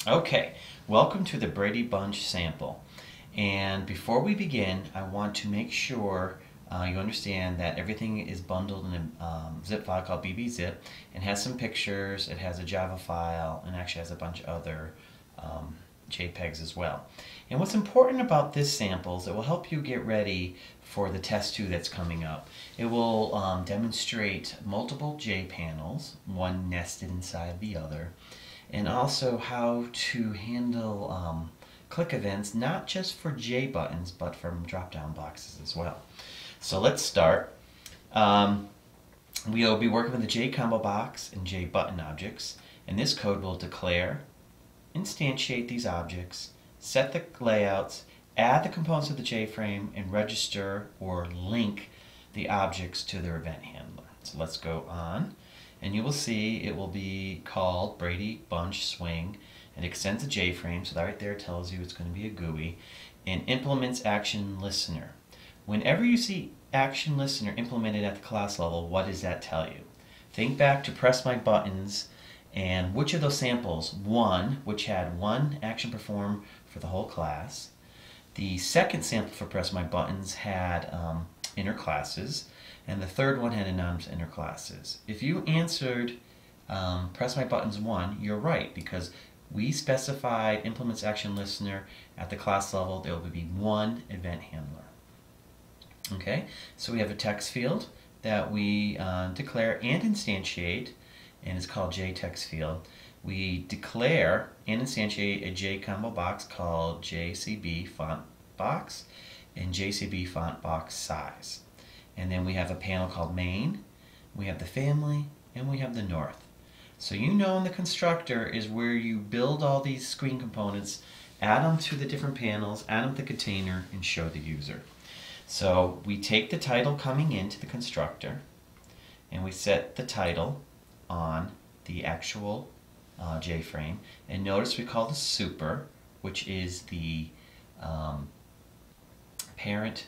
Okay, welcome to the Brady Bunch sample. And before we begin, I want to make sure you understand that everything is bundled in a zip file called BBZip and has some pictures, it has a Java file, and actually has a bunch of other JPEGs as well. And what's important about this sample is it will help you get ready for the test 2 that's coming up. It will demonstrate multiple J panels, one nested inside the other, and also how to handle click events, not just for J buttons, but from drop-down boxes as well. So let's start. We'll be working with the J combo box and J button objects, and this code will declare, instantiate these objects, set the layouts, add the components of the J-frame, and register or link the objects to their event handler. So let's go on, and you will see it will be called Brady Bunch Swing. It extends the J-frame, so that right there tells you it's going to be a GUI, and implements Action Listener. Whenever you see Action Listener implemented at the class level, what does that tell you? Think back to Press My Buttons, and which of those samples, one, which had one action perform for the whole class. The second sample for Press My Buttons had inner classes, and the third one had anonymous inner classes. If you answered Press My Buttons 1, you're right, because we specified implements Action Listener at the class level. There will be one event handler. Okay, so we have a text field that we declare and instantiate, and it's called JText field. We declare and instantiate a J combo box called JCB font box and JCB font box size. And then we have a panel called main, we have the family, and we have the north. So you know in the constructor is where you build all these screen components, add them to the different panels, add them to the container, and show the user. So we take the title coming into the constructor, and we set the title on the actual J-frame. And notice we call the super, which is the parent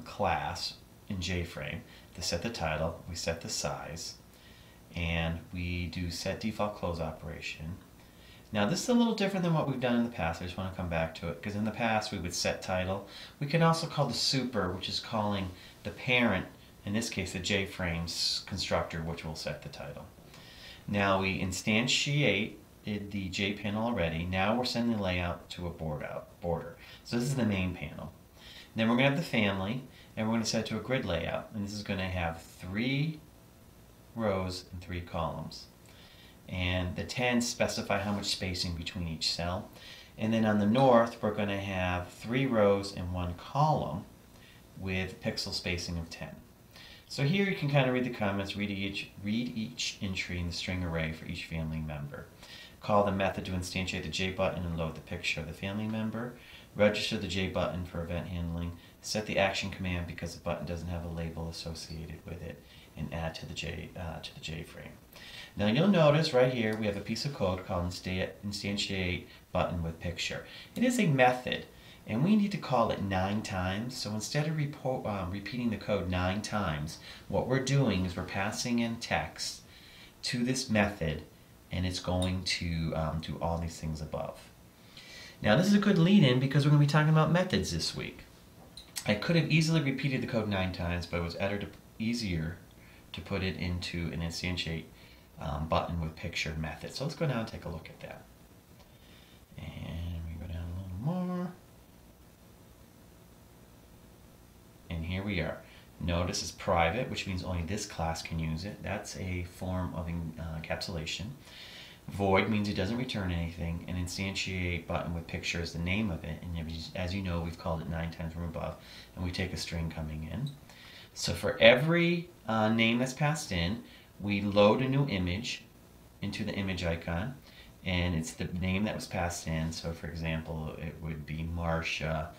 class in J-frame, to set the title. We set the size, and we do set default close operation. Now this is a little different than what we've done in the past. I just want to come back to it, because in the past we would set title. We can also call the super, which is calling the parent, in this case the J-frames constructor, which will set the title. Now we instantiate the J panel already. Now we're sending the layout to a border. So this is the main panel. Then we're going to have the family, and we're going to set it to a grid layout. And this is going to have 3 rows and 3 columns. And the 10 specify how much spacing between each cell. And then on the north, we're going to have 3 rows and 1 column with pixel spacing of 10. So here you can kind of read the comments, read each entry in the string array for each family member. Call the method to instantiate the J button and load the picture of the family member. Register the J button for event handling. Set the action command because the button doesn't have a label associated with it, and add to the J frame. Now you'll notice right here we have a piece of code called instantiate button with picture. It is a method, and we need to call it 9 times. So instead of repeating the code 9 times, what we're doing is we're passing in text to this method, and it's going to do all these things above. Now this is a good lead-in because we're going to be talking about methods this week. I could have easily repeated the code 9 times, but it was easier to put it into an instantiate button with picture method. So let's go down and take a look at that. And we go down a little more. And here we are. Notice it's private, which means only this class can use it. That's a form of encapsulation. Void means it doesn't return anything. An instantiate button with picture is the name of it. And as you know, we've called it 9 times from above. And we take a string coming in. So for every name that's passed in, we load a new image into the image icon. And it's the name that was passed in. So for example, it would be Marcia,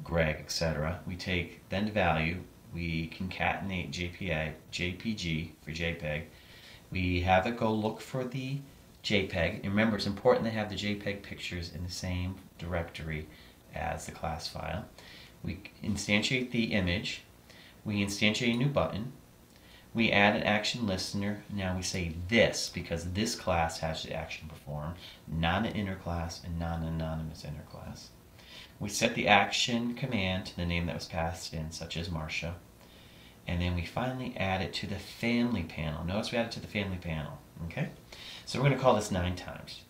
Greg, etc. We take then the value. We concatenate JPG for JPEG. We have it go look for the JPEG. And remember, it's important to have the JPEG pictures in the same directory as the class file. We instantiate the image. We instantiate a new button. We add an action listener. Now we say this because this class has the action perform, not an inner class and not an anonymous inner class. We set the action command to the name that was passed in, such as Marcia. And then we finally add it to the family panel. Notice we add it to the family panel. Okay? So we're going to call this 9 times.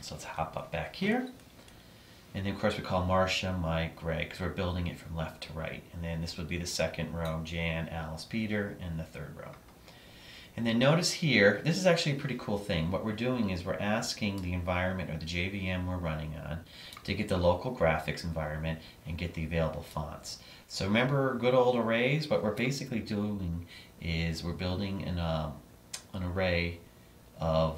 So let's hop up back here. And then, of course, we call Marcia, Mike, Greg, because we're building it from left to right. And then this would be the second row, Jan, Alice, Peter, and the third row. And then notice here, this is actually a pretty cool thing. What we're doing is we're asking the environment or the JVM we're running on to get the local graphics environment and get the available fonts. So remember good old arrays? What we're basically doing is we're building an array of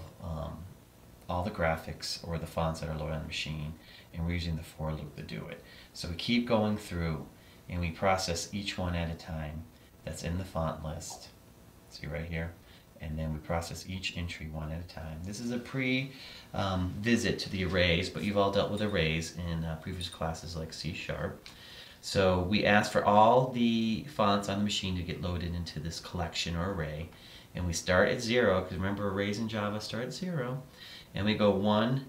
all the graphics or the fonts that are loaded on the machine, and we're using the for loop to do it. So we keep going through and we process each one at a time that's in the font list. See right here? And then we process each entry one at a time. This is a pre-visit to the arrays, but you've all dealt with arrays in previous classes like C#. So we ask for all the fonts on the machine to get loaded into this collection or array. And we start at 0, because remember arrays in Java start at 0. And we go 1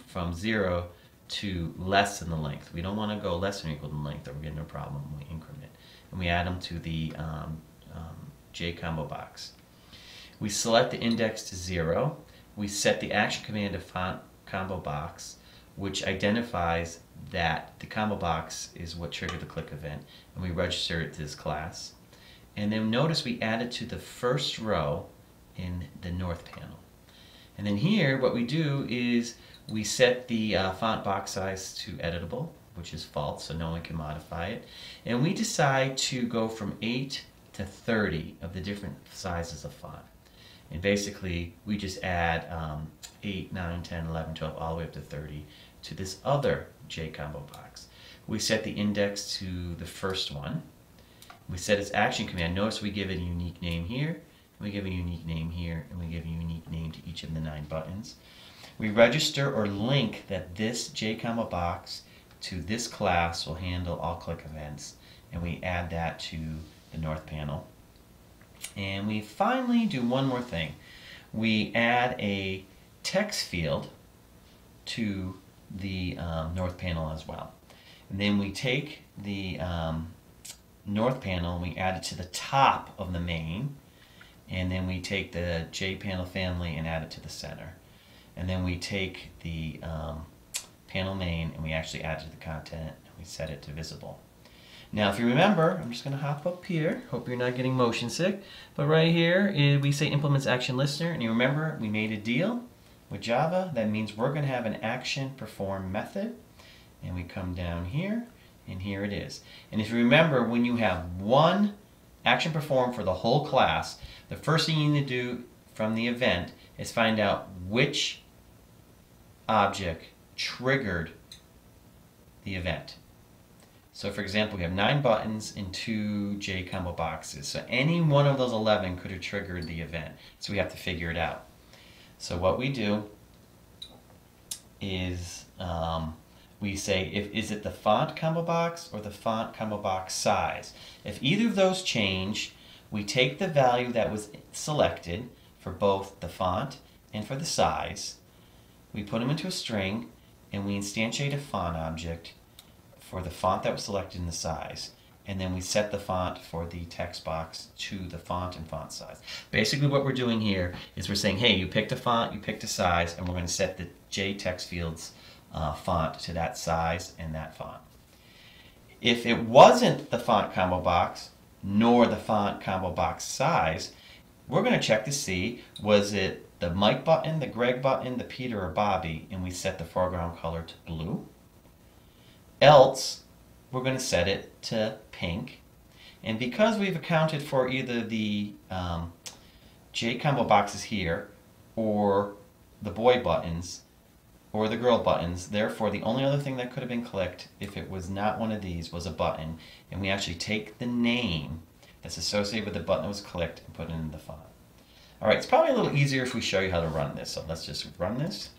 from 0 to less than the length. We don't want to go less than or equal to the length, or we get no problem when we increment. And we add them to the J combo box. We select the index to 0. We set the action command to font combo box, which identifies that the combo box is what triggered the click event, and we register it to this class. And then notice we add it to the first row in the north panel. And then here what we do is we set the font box size to editable, which is false, so no one can modify it. And we decide to go from 8 to 30 of the different sizes of font. And basically we just add 8, 9, 10, 11, 12, all the way up to 30 to this other J combo box. We set the index to the first one. We set its action command. Notice we give it a unique name here, we give a unique name here, and we give a unique name to each of the 9 buttons. We register or link that this J combo box to this class will handle all click events, and we add that to the north panel. And we finally do one more thing. We add a text field to the north panel as well. And then we take the north panel and we add it to the top of the main, and then we take the J panel family and add it to the center. And then we take the panel main and we actually add it to the content and we set it to visible. Now if you remember, I'm just going to hop up here, hope you're not getting motion sick, but right here we say implements action listener, and you remember we made a deal with Java. That means we're going to have an action perform method, and we come down here and here it is. And if you remember, when you have one action perform for the whole class, the first thing you need to do from the event is find out which object triggered the event. So for example, we have 9 buttons and 2 J combo boxes. So any one of those 11 could have triggered the event. So we have to figure it out. So what we do is we say, is it the font combo box or the font combo box size? If either of those change, we take the value that was selected for both the font and for the size, we put them into a string, and we instantiate a font object for the font that was selected in the size, and then we set the font for the text box to the font and font size. Basically what we're doing here is we're saying, hey, you picked a font, you picked a size, and we're going to set the J text field's font to that size and that font. If it wasn't the font combo box nor the font combo box size, we're going to check to see, was it the Mike button, the Greg button, the Peter or Bobby, and we set the foreground color to blue. Else, we're going to set it to pink. And because we've accounted for either the J combo boxes here, or the boy buttons, or the girl buttons, therefore the only other thing that could have been clicked if it was not one of these was a button, and we actually take the name that's associated with the button that was clicked and put it in the font. Alright, it's probably a little easier if we show you how to run this, so let's just run this.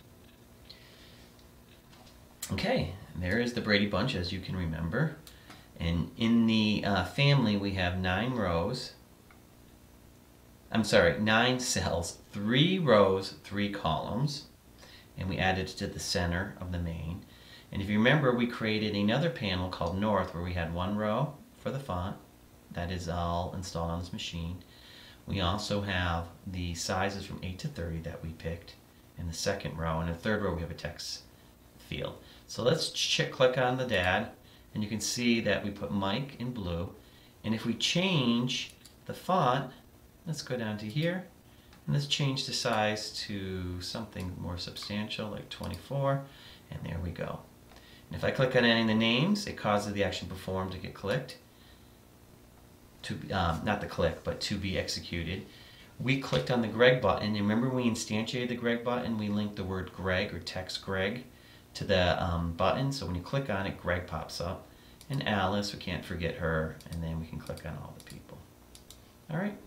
Okay, there is the Brady Bunch, as you can remember. And in the family we have 9 rows I'm sorry, 9 cells, 3 rows, 3 columns, and we added it to the center of the main. And if you remember, we created another panel called North where we had 1 row for the font. That is all installed on this machine. We also have the sizes from 8 to 30 that we picked in the second row. And in the third row, we have a text field. So let's click on the dad, and you can see that we put Mike in blue. And if we change the font, let's go down to here, and let's change the size to something more substantial, like 24, and there we go. And if I click on any of the names, it causes the action performed to get clicked. Not the click, but to be executed. We clicked on the Greg button. And remember when we instantiated the Greg button, we linked the word Greg or text Greg to the button. So when you click on it, Greg pops up. And Alice, we can't forget her. And then we can click on all the people. All right.